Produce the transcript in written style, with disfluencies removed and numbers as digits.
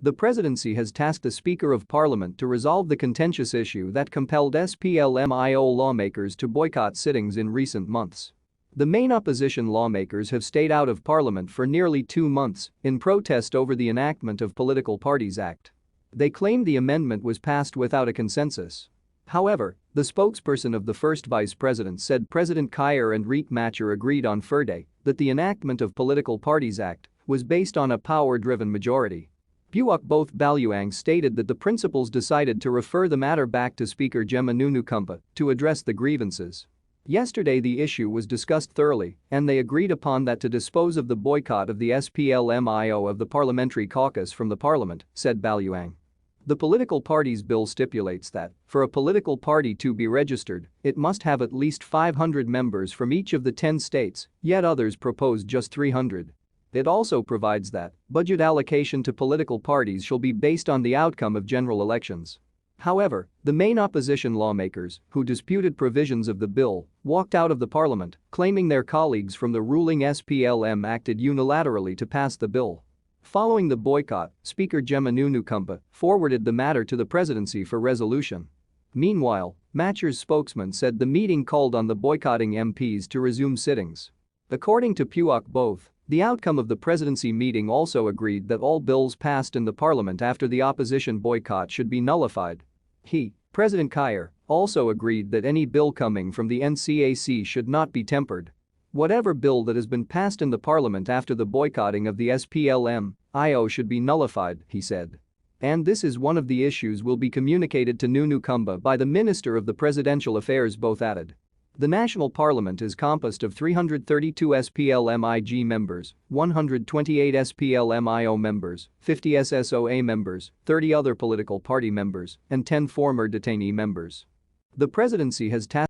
The presidency has tasked the Speaker of Parliament to resolve the contentious issue that compelled SPLM IO lawmakers to boycott sittings in recent months. The main opposition lawmakers have stayed out of Parliament for nearly 2 months in protest over the enactment of Political Parties Act. They claim the amendment was passed without a consensus. However, the spokesperson of the first vice president said President Kiir and Machar agreed on Friday that the enactment of Political Parties Act was based on a power-driven majority. Both Baluang stated that the principals decided to refer the matter back to Speaker Gemma Nunukumba to address the grievances. Yesterday the issue was discussed thoroughly and they agreed upon that to dispose of the boycott of the SPLM-IO of the parliamentary caucus from the parliament, said Baluang. The political parties bill stipulates that, for a political party to be registered, it must have at least 500 members from each of the 10 states, yet others propose just 300. It also provides that budget allocation to political parties shall be based on the outcome of general elections. However, the main opposition lawmakers, who disputed provisions of the bill, walked out of the parliament, claiming their colleagues from the ruling SPLM acted unilaterally to pass the bill. Following the boycott, Speaker Gemma Nunukumba forwarded the matter to the presidency for resolution. Meanwhile, Machar's spokesman said the meeting called on the boycotting MPs to resume sittings. According to both, the outcome of the presidency meeting also agreed that all bills passed in the parliament after the opposition boycott should be nullified. President Kiir, also agreed that any bill coming from the NCAC should not be tempered. Whatever bill that has been passed in the parliament after the boycotting of the SPLM-IO should be nullified, he said. And this is one of the issues will be communicated to Nunukumba by the Minister of the Presidential Affairs, both added. The national parliament is composed of 332 SPLM-IG members, 128 SPLM-IO members, 50 SSOA members, 30 other political party members, and 10 former detainee members. The presidency has tasked